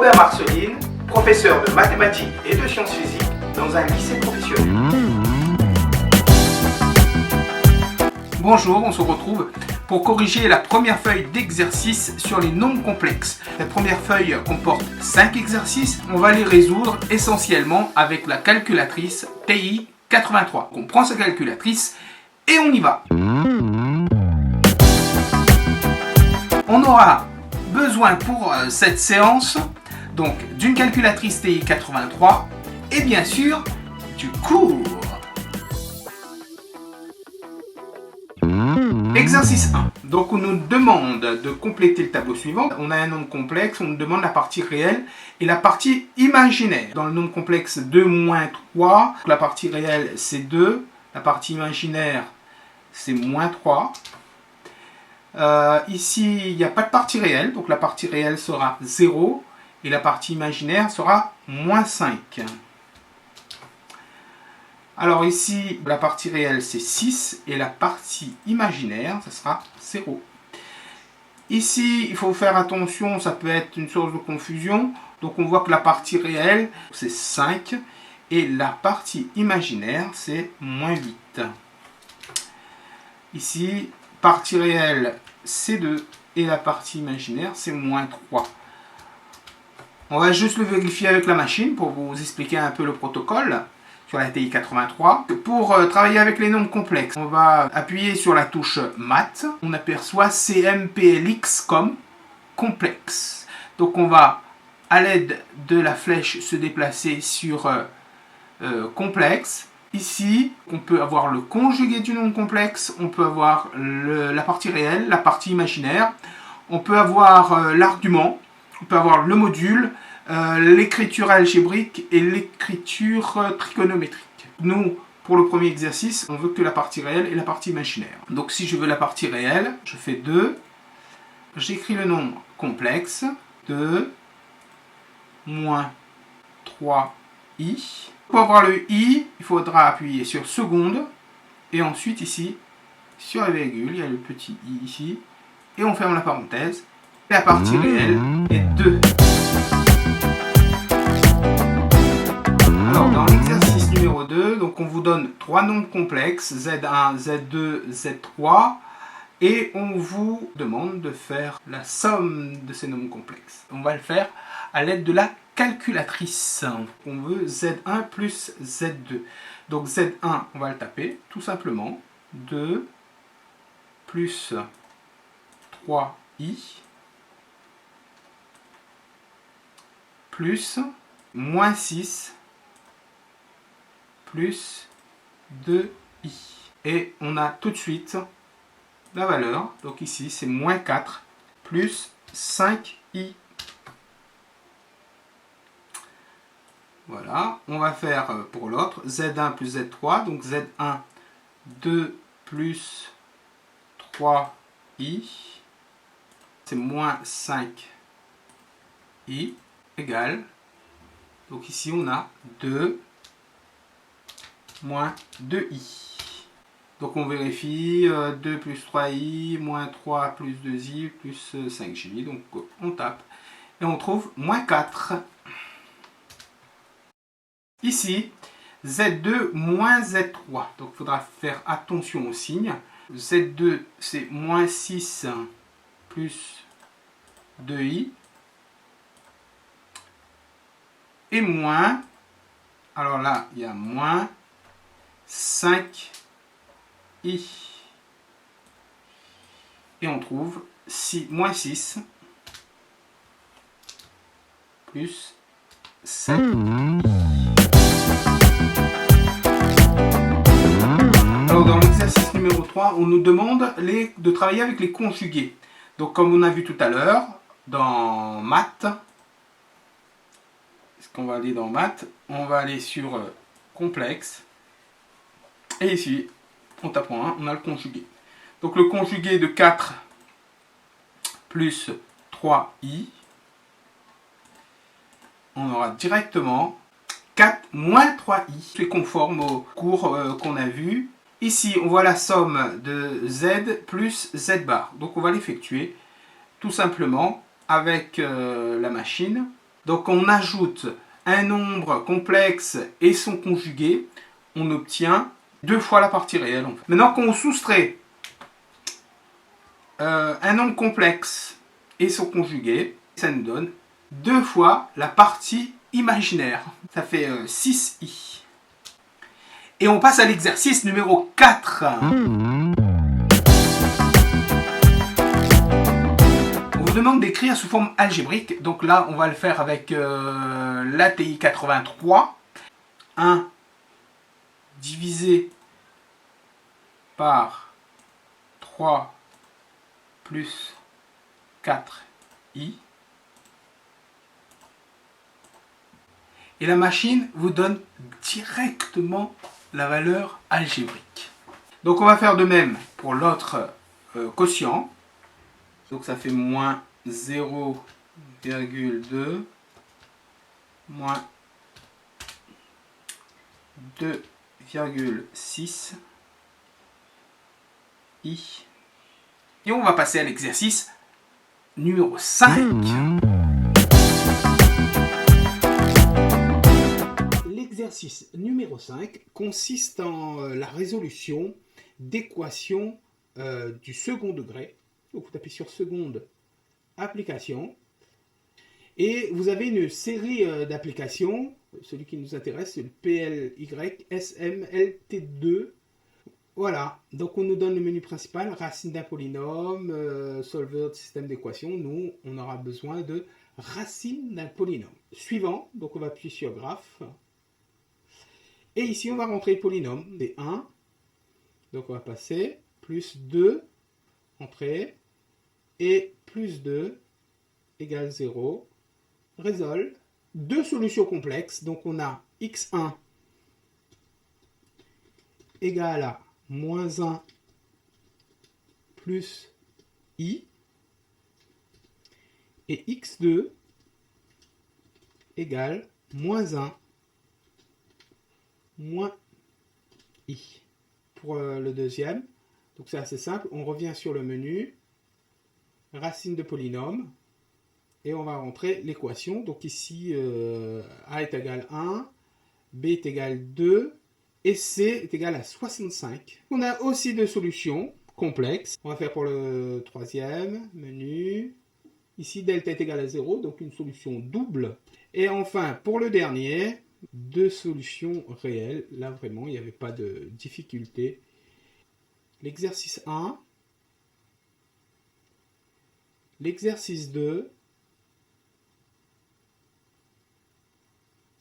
Robert Marceline, professeur de mathématiques et de sciences physiques dans un lycée professionnel. Bonjour, on se retrouve pour corriger la première feuille d'exercice sur les nombres complexes. Cette première feuille comporte 5 exercices. On va les résoudre essentiellement avec la calculatrice TI 83. On prend sa calculatrice et on y va. On aura besoin pour cette séance donc d'une calculatrice TI 83 et bien sûr du cours. Exercice 1. Donc on nous demande de compléter le tableau suivant. On a un nombre complexe, on nous demande la partie réelle et la partie imaginaire. Dans le nombre complexe 2 moins 3, la partie réelle c'est 2, la partie imaginaire c'est moins 3. Ici il n'y a pas de partie réelle, donc la partie réelle sera 0 et la partie imaginaire sera moins 5. Alors ici, la partie réelle, c'est 6, et la partie imaginaire, ça sera 0. Ici, il faut faire attention, ça peut être une source de confusion. Donc on voit que la partie réelle, c'est 5, et la partie imaginaire, c'est moins 8. Ici, partie réelle, c'est 2, et la partie imaginaire, c'est moins 3. On va juste le vérifier avec la machine pour vous expliquer un peu le protocole sur la TI 83. Pour travailler avec les nombres complexes, on va appuyer sur la touche Math. On aperçoit CMPLX comme complexe. Donc on va, à l'aide de la flèche, se déplacer sur complexe. Ici, on peut avoir le conjugué du nombre complexe, on peut avoir la partie réelle, la partie imaginaire, on peut avoir l'argument, on peut avoir le module, l'écriture algébrique et l'écriture trigonométrique. Nous, pour le premier exercice, on veut que la partie réelle et la partie imaginaire. Donc si je veux la partie réelle, je fais 2, j'écris le nombre complexe, 2 moins 3i. Pour avoir le i, il faudra appuyer sur seconde, et ensuite ici, sur la virgule, il y a le petit i ici, et on ferme la parenthèse. La partie réelle est 2. Alors, dans l'exercice numéro 2, donc on vous donne 3 nombres complexes, Z1, Z2, Z3, et on vous demande de faire la somme de ces nombres complexes. On va le faire à l'aide de la calculatrice. On veut Z1 plus Z2. Donc Z1, on va le taper, tout simplement. 2 plus 3i plus moins 6 plus 2i. Et on a tout de suite la valeur. Donc ici, c'est moins 4 plus 5i. Voilà. On va faire pour l'autre. Z1 plus Z3. Donc Z1, 2 plus 3i. C'est moins 5i égale. Donc ici, on a 2 moins 2i. Donc on vérifie 2 plus 3i, moins 3 plus 2i, plus 5j. Donc on tape et on trouve moins 4. Ici, Z2 moins Z3. Donc il faudra faire attention au signe. Z2, c'est moins 6 plus 2i. Et moins, alors là, il y a moins 5i. Et on trouve moins 6 plus 7. Alors dans l'exercice numéro 3, on nous demande de travailler avec les conjugués. Donc comme on a vu tout à l'heure, dans Math, est-ce qu'on va aller dans Math? On va aller sur complexe. Et ici, on tape en 1, on a le conjugué. Donc le conjugué de 4 plus 3i, on aura directement 4 moins 3i. C'est conforme au cours qu'on a vu. Ici, on voit la somme de z plus z bar. Donc on va l'effectuer tout simplement avec la machine. Donc on ajoute un nombre complexe et son conjugué, on obtient 2 fois la partie réelle. Maintenant qu'on soustrait un nombre complexe et son conjugué, ça nous donne 2 fois la partie imaginaire. Ça fait 6i. Et on passe à l'exercice numéro 4. On vous demande d'écrire sous forme algébrique. Donc là, on va le faire avec l'ATI 83. 1 divisé par 3 plus 4i. Et la machine vous donne directement la valeur algébrique. Donc on va faire de même pour l'autre quotient. Donc ça fait moins 0,2 moins 2,6 i. Et on va passer à l'exercice numéro 5. L'exercice numéro 5 consiste en la résolution d'équations du second degré. Donc vous tapez sur seconde application. Et vous avez une série d'applications. Celui qui nous intéresse, c'est le PLY-SMLT2. Voilà, donc on nous donne le menu principal, racine d'un polynôme, solver de système d'équations. Nous, on aura besoin de racine d'un polynôme. Suivant, donc on va appuyer sur graphe. Et ici, on va rentrer le polynôme, c'est 1. Donc on va passer, plus 2, entrée, et plus 2 égale 0. Résolve. 2 solutions complexes, donc on a x1 égale à moins 1 plus i, et x2 égale moins 1 moins i. Pour le deuxième, donc c'est assez simple, on revient sur le menu, racine de polynôme, et on va rentrer l'équation. Donc ici, a est égal à 1, b est égal à 2, et c est égal à 65. On a aussi deux solutions complexes. On va faire pour le troisième, menu. Ici, delta est égal à 0, donc une solution double. Et enfin, pour le dernier, deux solutions réelles. Là, vraiment, il n'y avait pas de difficulté. L'exercice 1, l'exercice 2,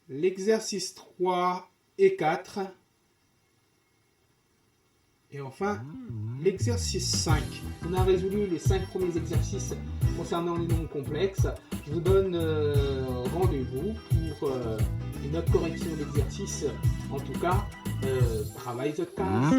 l'exercice 3 et 4, et enfin l'exercice 5. On a résolu les 5 premiers exercices concernant les nombres complexes. Je vous donne rendez-vous pour une autre correction d'exercice. En tout cas, travail de classe.